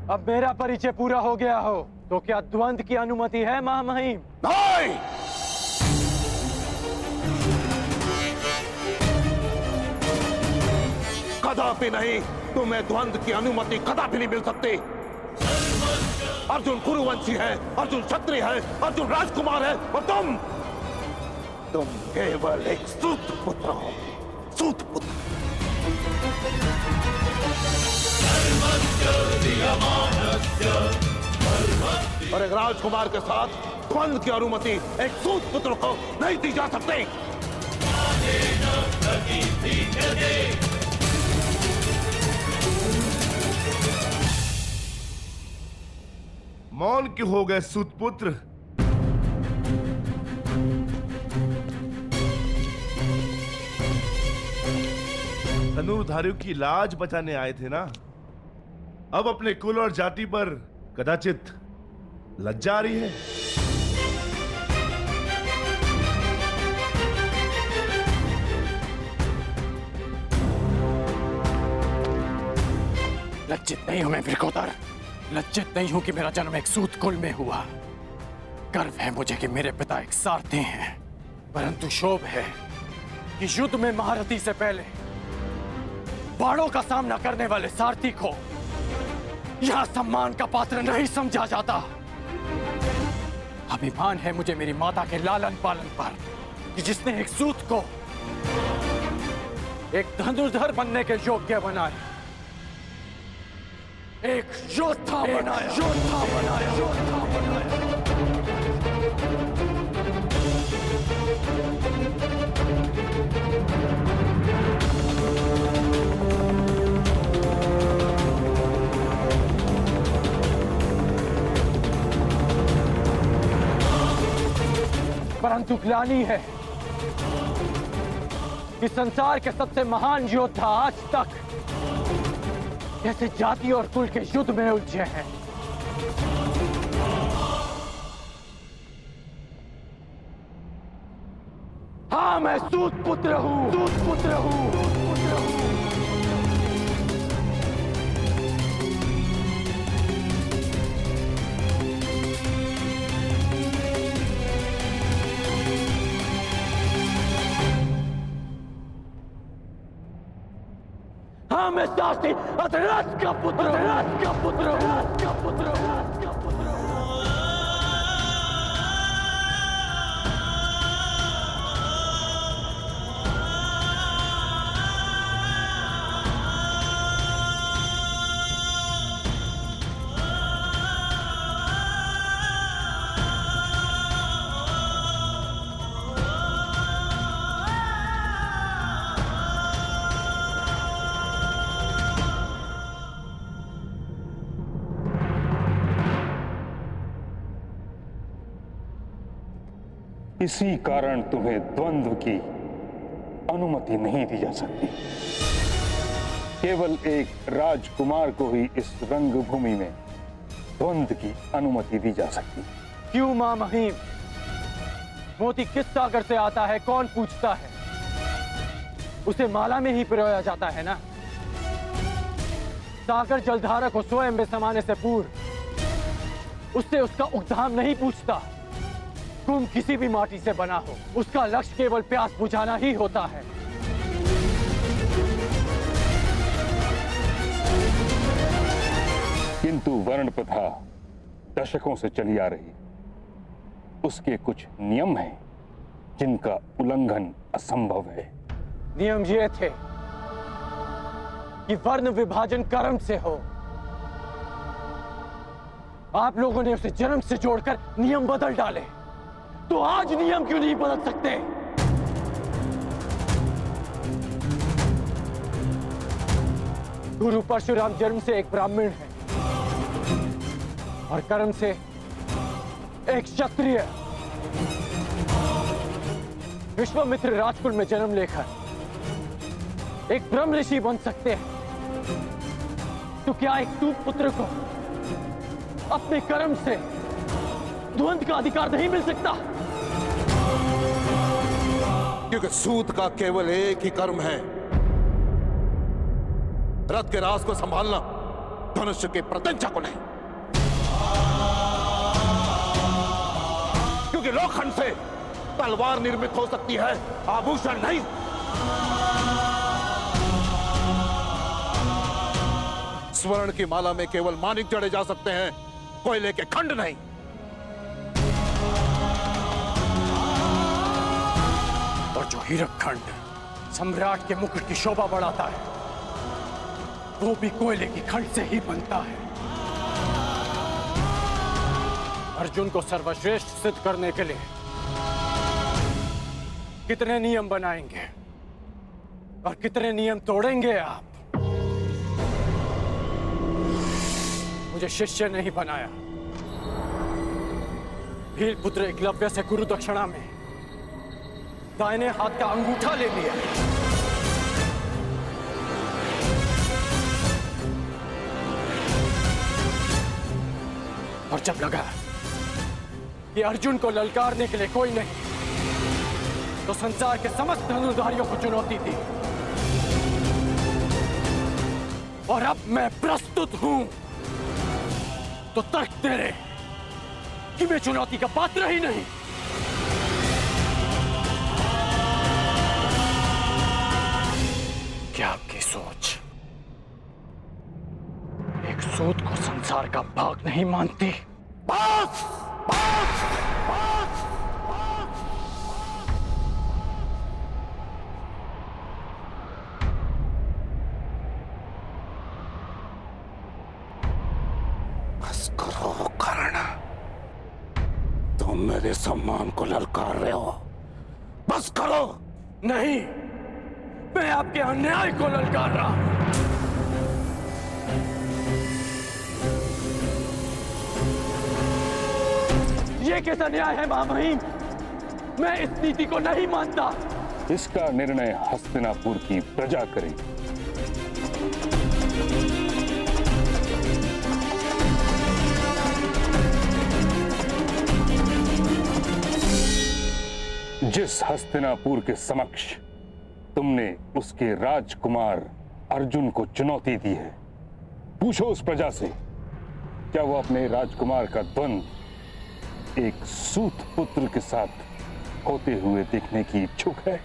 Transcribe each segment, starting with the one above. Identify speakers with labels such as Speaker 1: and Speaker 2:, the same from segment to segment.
Speaker 1: अब मेरा परिचय पूरा हो गया हो तो क्या द्वंद्व की अनुमति है महामहिम?
Speaker 2: नहीं। कदापि नहीं। तुम्हें द्वंद्व की अनुमति कदापि नहीं मिल सकती। अर्जुन कुरुवंशी है, अर्जुन क्षत्रिय है, अर्जुन राजकुमार है और तुम केवल एक सूत पुत्र हो। सूत पुत्र। और एक राजकुमार के साथ द्वंद्व की अनुमति एक सूत पुत्र को नहीं दी जा सकती।
Speaker 3: मौन क्यों हो गए सूतपुत्र? धनुर्धारियों की लाज बचाने आए थे ना? अब अपने कुल और जाति पर कदाचित लज्जा आ रही है।
Speaker 1: लज्जित नहीं हूं मैं वृकोदर। लज्जित नहीं हूं कि मेरा जन्म एक सूत कुल में हुआ। गर्व है मुझे कि मेरे पिता एक सारथी हैं, परंतु क्षोभ है कि युद्ध में महारथी से पहले बाणों का सामना करने वाले सारथी को यहां सम्मान का पात्र नहीं समझा जाता। अभिमान है मुझे मेरी माता के लालन पालन पर कि जिसने एक सूत को एक धनुर्धर बनने के योग्य बनाया, एक योद्धा बनाया, योद्धा बनाया, योद्धा बनाया। परंतु ग्लानि है कि संसार के सबसे महान योद्धा आज तक कैसे जाति और कुल के युद्ध में उलझे हैं। हाँ, मैं सूत पुत्र हूं, सूत पुत्र हूं, सूत पुत्र हूं। हाँ, मैं सारथी अधराज का पुत्र, अधराज का पुत्र, अधराज का पुत्र, अधराज का पुत्र।
Speaker 4: इसी कारण तुम्हें द्वंद्व की अनुमति नहीं दी जा सकती। केवल एक राजकुमार को ही इस रंगभूमि में द्वंद्व की अनुमति दी जा सकती।
Speaker 1: क्यों मां महिम? मोती किस सागर से आता है कौन पूछता है? उसे माला में ही पिरोया जाता है ना। सागर जलधारा को स्वयं में समाने से पूर्व उससे उसका उद्धाम नहीं पूछता। कुंभ किसी भी माटी से बना हो, उसका लक्ष्य केवल प्यास बुझाना ही होता है।
Speaker 4: किंतु वर्ण प्रथा दशकों से चली आ रही, उसके कुछ नियम हैं जिनका उल्लंघन असंभव है।
Speaker 1: नियम ये थे कि वर्ण विभाजन कर्म से हो। आप लोगों ने उसे जन्म से जोड़कर नियम बदल डाले, तो आज नियम क्यों नहीं बदल सकते? गुरु परशुराम जन्म से एक ब्राह्मण है और कर्म से एक क्षत्रिय। विश्वामित्र राजकुल में जन्म लेकर एक ब्रह्म ऋषि बन सकते हैं, तो क्या एक सूत पुत्र को अपने कर्म से द्वंद्व का अधिकार नहीं मिल सकता?
Speaker 2: क्योंकि सूत का केवल एक ही कर्म है, रथ के रास को संभालना। धनुष के प्रत्यंचा को नहीं, क्योंकि लोखंड से तलवार निर्मित हो सकती है, आभूषण नहीं। स्वर्ण की माला में केवल मानिक जड़े जा सकते हैं, कोयले के खंड नहीं।
Speaker 1: और जो हीरक खंड सम्राट के मुकुट की शोभा बढ़ाता है, वो भी कोयले की खंड से ही बनता है। अर्जुन को सर्वश्रेष्ठ सिद्ध करने के लिए कितने नियम बनाएंगे और कितने नियम तोड़ेंगे आप? मुझे शिष्य नहीं बनाया, भील पुत्र एकलव्य से गुरु दक्षिणा में दाहिने हाथ का अंगूठा ले लिया। और जब लगा कि अर्जुन को ललकारने के लिए कोई नहीं, तो संसार के समस्त धनुर्धारियों को चुनौती दी। और अब मैं प्रस्तुत हूं, तो तर्क तेरे कि मैं चुनौती का पात्र ही नहीं। क्या आपकी सोच एक सूत को संसार का भाग नहीं मानती?
Speaker 2: बस! बस! बस! बस करो कर्ण, तुम मेरे सम्मान को ललकार रहे हो। बस करो।
Speaker 1: नहीं, मैं आपके अन्याय को ललकार रहा हूं। ये कैसा न्याय है महामहिम? मैं इस नीति को नहीं मानता।
Speaker 4: इसका निर्णय हस्तिनापुर की प्रजा करेगी। जिस हस्तिनापुर के समक्ष तुमने उसके राजकुमार अर्जुन को चुनौती दी है, पूछो उस प्रजा से, क्या वो अपने राजकुमार का द्वंद्व एक सूत पुत्र के साथ होते हुए देखने की इच्छुक है?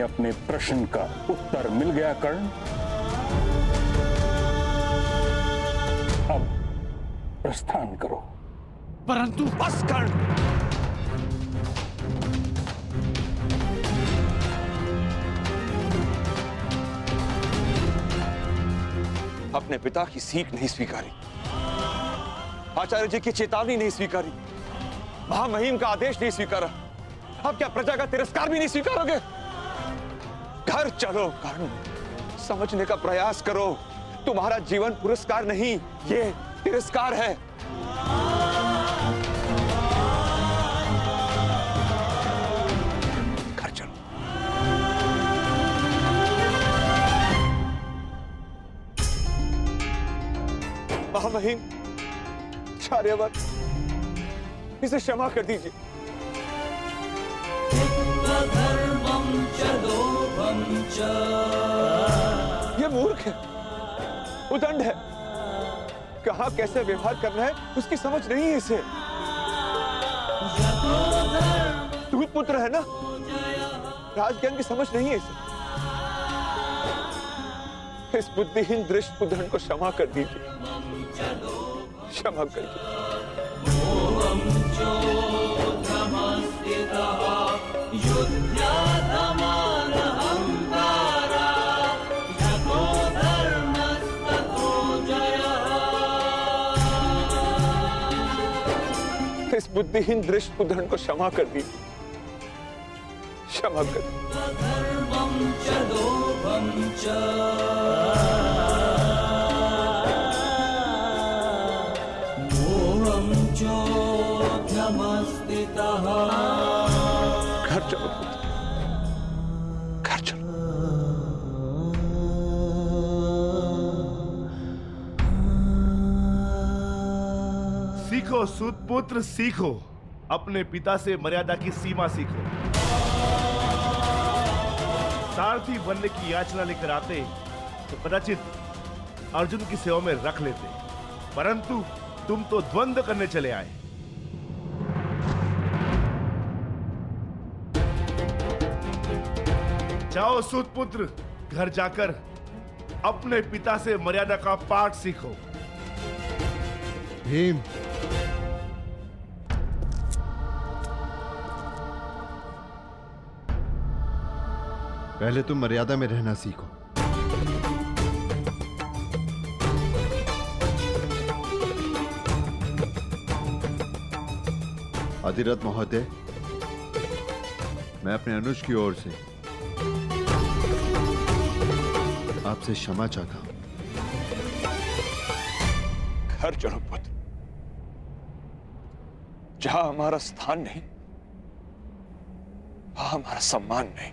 Speaker 4: अपने प्रश्न का उत्तर मिल गया कर्ण? अब प्रस्थान करो।
Speaker 1: परंतु
Speaker 2: बस कर्ण, अपने पिता की सीख नहीं स्वीकारी, आचार्य जी की चेतावनी नहीं स्वीकारी, महामहिम का आदेश नहीं स्वीकारा, अब क्या प्रजा का तिरस्कार भी नहीं स्वीकारोगे? घर चलो कर्ण, समझने का प्रयास करो। तुम्हारा जीवन पुरस्कार नहीं, ये तिरस्कार है। घर चलो। महामहिम, आचार्यवर, इसे क्षमा कर दीजिए। ये मूर्ख है, उदंड है, कहां कैसे व्यवहार करना है उसकी समझ नहीं है इसे। दूत पुत्र है ना, राजज्ञान की समझ नहीं है इसे।
Speaker 5: इस बुद्धिहीन दृष्टबुद्धन को क्षमा कर दीजिए, क्षमा करिए। इस बुद्धिहीन दृष्टबुद्धन को क्षमा कर दीजिए, क्षमा कर। घर चलो, घर चलो।
Speaker 3: सीखो सूत पुत्र, सीखो। अपने पिता से मर्यादा की सीमा सीखो। सारथी बनने की याचना लेकर आते तो कदाचित अर्जुन की सेवा में रख लेते, परंतु तुम तो द्वंद्व करने चले आए। जाओ सूत पुत्र, घर जाकर अपने पिता से मर्यादा का पाठ सीखो।
Speaker 6: भीम, पहले तुम मर्यादा में रहना सीखो। अधिरथ महोदय, मैं अपने अनुज की ओर से आपसे क्षमा चाहता हूं।
Speaker 5: घर चलो पुत्र, जहां हमारा स्थान नहीं, वहां हमारा सम्मान नहीं।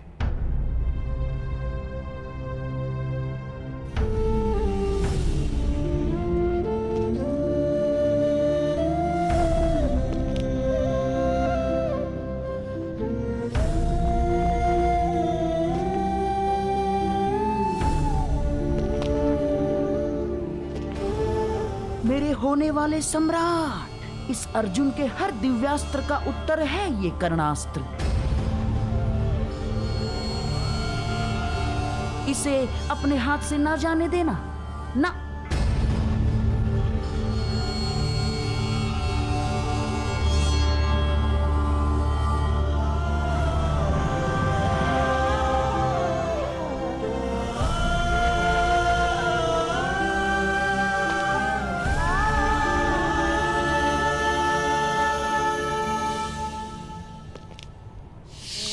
Speaker 7: मेरे होने वाले सम्राट, इस अर्जुन के हर दिव्यास्त्र का उत्तर है ये कर्णास्त्र। इसे अपने हाथ से ना जाने देना, ना।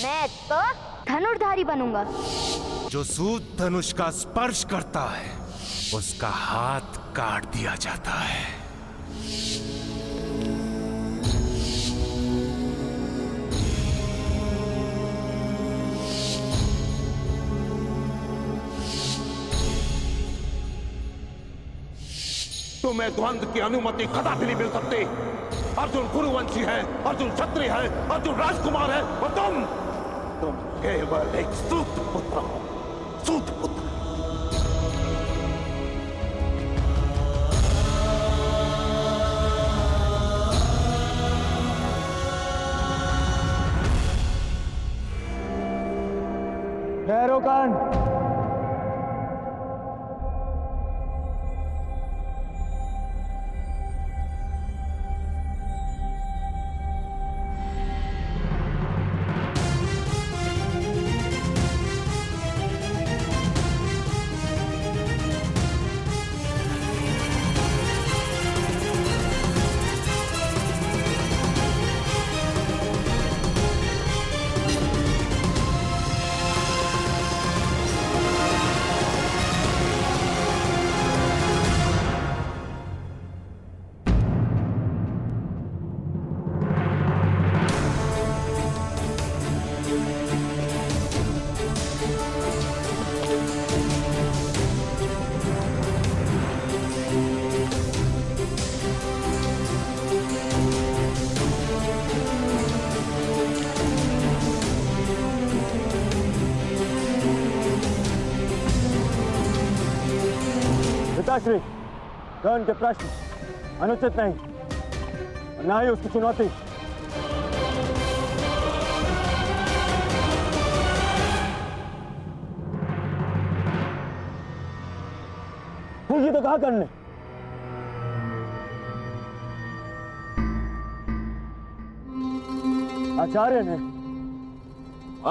Speaker 8: मैं तो धनुर्धारी बनूंगा।
Speaker 9: जो सूत धनुष का स्पर्श करता है उसका हाथ काट दिया जाता है।
Speaker 2: तुम्हें द्वंद्व की अनुमति कदापि नहीं मिल सकती। अर्जुन कुरुवंशी है, अर्जुन क्षत्रिय है, अर्जुन राजकुमार है, और तुम केवल एक सूत पुत्र हो, सूत पुत्र।
Speaker 1: भैरवकांड।
Speaker 10: पिताश्री, कर्ण के प्रश्न अनुचित नहीं और ना ही उसकी चुनौती। ठीक ही तो कहा कर्ण ने। आचार्य ने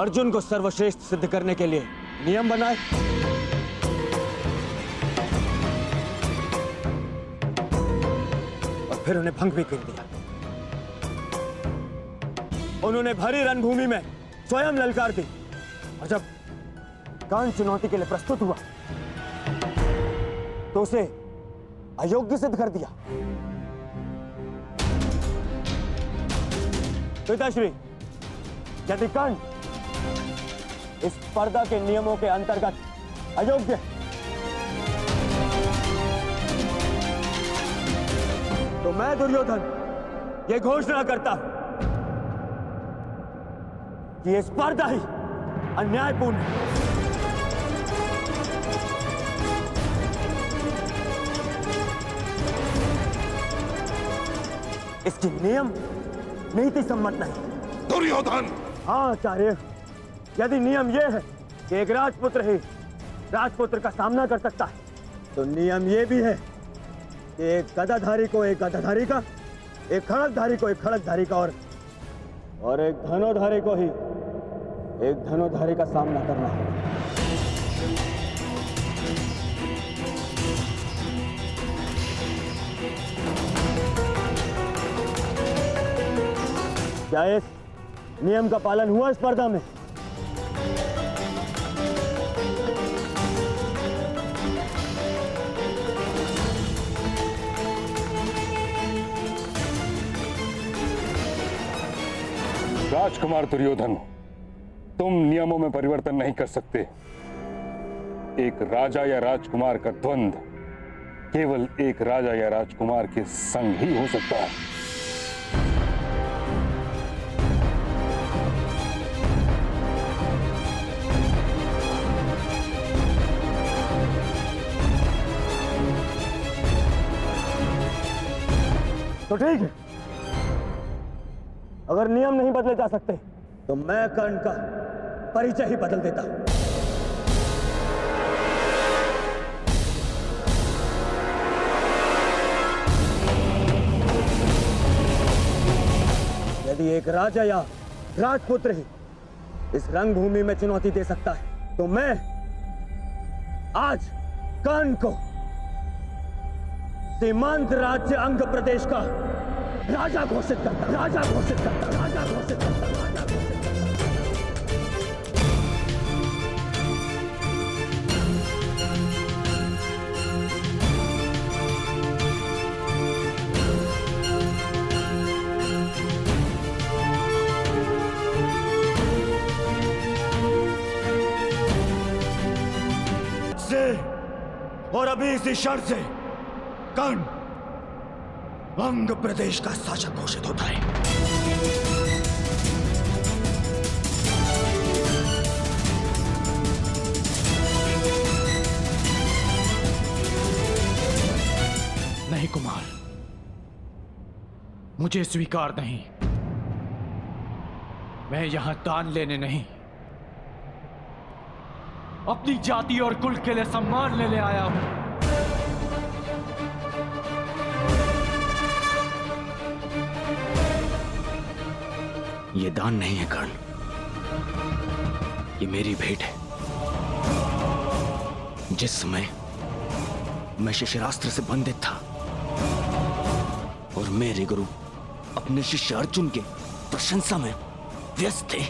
Speaker 10: अर्जुन को सर्वश्रेष्ठ सिद्ध करने के लिए नियम बनाए, और फिर उन्हें भंग भी कर दिया। उन्होंने भरी रणभूमि में स्वयं ललकार दी, और जब कर्ण चुनौती के लिए प्रस्तुत हुआ तो उसे अयोग्य सिद्ध कर दिया। पिताश्री, यदि कर्ण इस स्पर्धा के नियमों के अंतर्गत अयोग्य तो मैं दुर्योधन ये घोषणा करता हूं कि ये स्पर्धा ही अन्यायपूर्ण है। इसकी नियम नीति सम्मत नहीं।
Speaker 2: दुर्योधन!
Speaker 10: हाँ आचार्य, यदि नियम यह है कि एक राजपुत्र ही राजपुत्र का सामना कर सकता है, तो नियम यह भी है कि एक गदाधारी को एक गदाधारी का, एक खड़गधारी को एक खड़गधारी का, और एक धनुर्धारी को ही एक धनुर्धारी का सामना करना है। क्या इस नियम का पालन हुआ स्पर्धा में?
Speaker 4: राजकुमार दुर्योधन, तुम नियमों में परिवर्तन नहीं कर सकते। एक राजा या राजकुमार का द्वंद्व केवल एक राजा या राजकुमार के संग ही हो सकता है।
Speaker 10: तो ठीक है, अगर नियम नहीं बदले जा सकते तो मैं कर्ण का परिचय ही बदल देता हूं। यदि एक राजा या राजपुत्र ही इस रंगभूमि में चुनौती दे सकता है, तो मैं आज कर्ण को सीमांत राज्य अंग प्रदेश का राजा घोषित करता, राजा घोषित करता, राजा घोषित करता, राजा घोषित करता। से और अभी इसी क्षण से कर्ण अंग प्रदेश का शासक घोषित होता है।
Speaker 1: नहीं कुमार, मुझे स्वीकार नहीं। मैं यहां दान लेने नहीं, अपनी जाति और कुल के लिए सम्मान लेने आया हूं।
Speaker 11: ये दान नहीं है कर्ण, ये मेरी भेंट है। जिस समय मैं शिशिरास्त्र से बंधित था और मेरे गुरु अपने शिष्य अर्जुन के प्रशंसा में व्यस्त थे,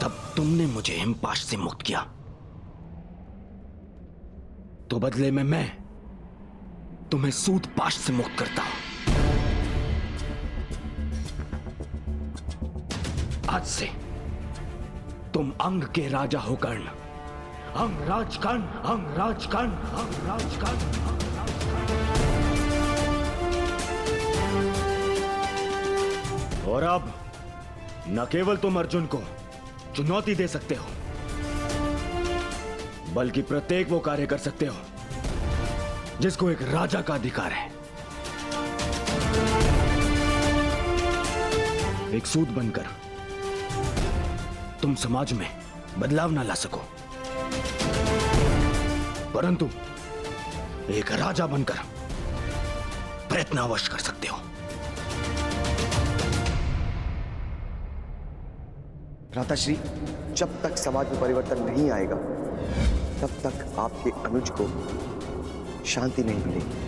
Speaker 11: तब तुमने मुझे हिमपाश से मुक्त किया। तो बदले में मैं तुम्हें सूतपाश से मुक्त करता हूं। आज से तुम अंग के राजा हो कर्ण। अंग राज कर्ण, अंग राज कर्ण, अंग राज कर्ण, अंग राज कर्ण।
Speaker 10: और अब न केवल तुम अर्जुन को चुनौती दे सकते हो, बल्कि प्रत्येक वो कार्य कर सकते हो जिसको एक राजा का अधिकार है। एक सूत बनकर तुम समाज में बदलाव ना ला सको,
Speaker 11: परंतु एक राजा बनकर प्रयत्न अवश्य कर सकते हो।
Speaker 12: भ्राताश्री, जब तक समाज में परिवर्तन नहीं आएगा तब तक आपके अनुज को शांति नहीं मिलेगी।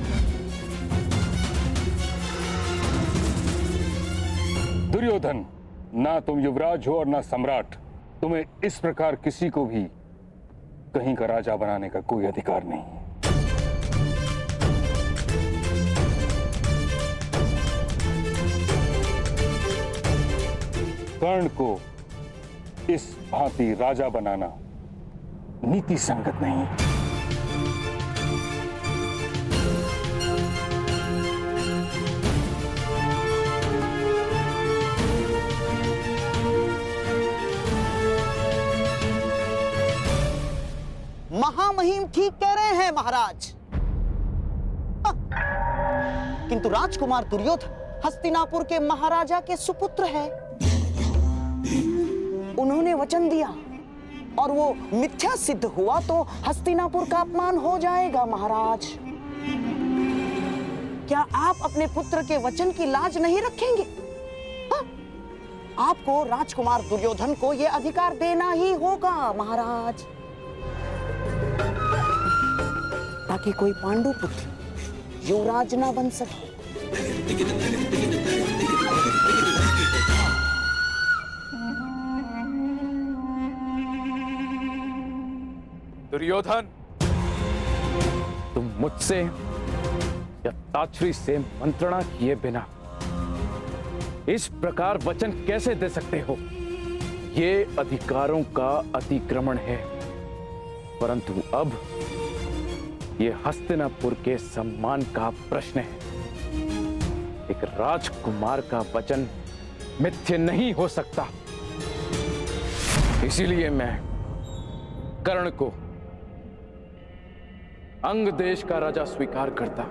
Speaker 4: दुर्योधन, ना तुम युवराज हो और ना सम्राट। तुम्हें इस प्रकार किसी को भी कहीं का राजा बनाने का कोई अधिकार नहीं। कर्ण को इस भांति राजा बनाना नीति संगत नहीं।
Speaker 13: महामहिम ठीक कह रहे हैं महाराज। किंतु राजकुमार दुर्योधन हस्तिनापुर के महाराजा के सुपुत्र है। उन्होंने वचन दिया और वो मिथ्या सिद्ध हुआ तो हस्तिनापुर का अपमान हो जाएगा महाराज। क्या आप अपने पुत्र के वचन की लाज नहीं रखेंगे? आपको राजकुमार दुर्योधन को यह अधिकार देना ही होगा महाराज, ताकि कोई पांडु पुत्र युवराज ना बन सके।
Speaker 1: दुर्योधन, तुम मुझसे या ताछरी से मंत्रणा किए बिना इस प्रकार वचन कैसे दे सकते हो? ये अधिकारों का अतिक्रमण है। परंतु अब ये हस्तिनापुर के सम्मान का प्रश्न है। एक राजकुमार का वचन मिथ्य नहीं हो सकता। इसीलिए मैं कर्ण को अंग देश का राजा स्वीकार करता।